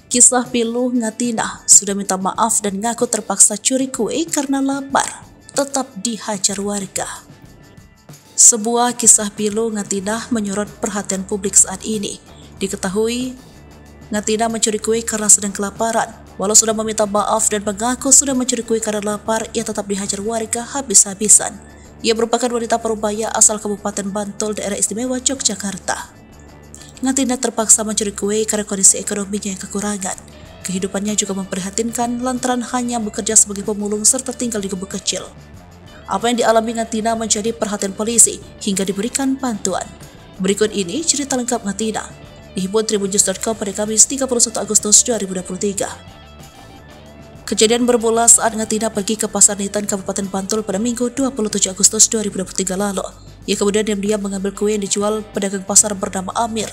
Kisah pilu Ngatina sudah minta maaf dan ngaku terpaksa curi kue karena lapar, tetap dihajar warga. Sebuah kisah pilu Ngatina menyorot perhatian publik saat ini. Diketahui, Ngatina mencuri kue karena sedang kelaparan. Walau sudah meminta maaf dan mengaku sudah mencuri kue karena lapar, ia tetap dihajar warga habis-habisan. Ia merupakan wanita parubaya asal Kabupaten Bantul, Daerah Istimewa Yogyakarta. Ngatina terpaksa mencuri kue karena kondisi ekonominya yang kekurangan. Kehidupannya juga memprihatinkan lantaran hanya bekerja sebagai pemulung serta tinggal di gubuk kecil. Apa yang dialami Ngatina menjadi perhatian polisi hingga diberikan bantuan. Berikut ini cerita lengkap Ngatina. Dihimpun tribunnews.com pada Kamis 31 Agustus 2023. Kejadian bermula saat Ngatina pergi ke Pasar Nitan Kabupaten Bantul pada Minggu 27 Agustus 2023 lalu. Ia kemudian diam-diam mengambil kue yang dijual pedagang pasar bernama Amir.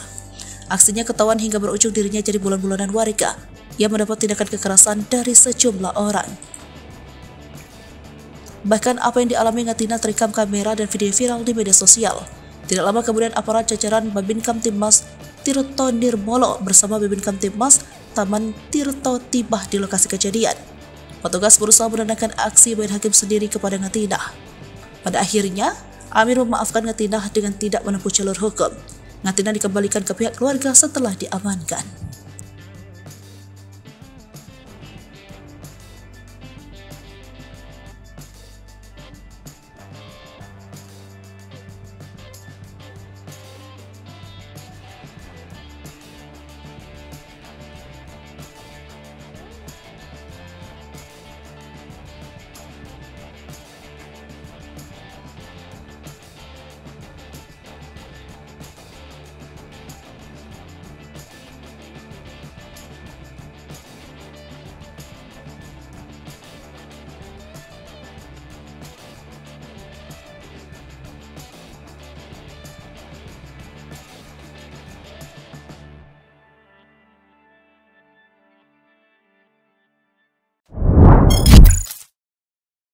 Aksinya ketahuan hingga berujung dirinya jadi bulan-bulanan warga. Ia mendapat tindakan kekerasan dari sejumlah orang. Bahkan apa yang dialami Ngatina terekam kamera dan video viral di media sosial. Tidak lama kemudian aparat jajaran Babin Kamtibmas Tirto Nirmolo bersama Babin Kamtibmas Taman Tirto tiba di lokasi kejadian. Petugas berusaha menenangkan aksi main hakim sendiri kepada Ngatina. Pada akhirnya, Amir memaafkan Ngatina dengan tidak menempuh jalur hukum. Ngatina dikembalikan ke pihak keluarga setelah diamankan.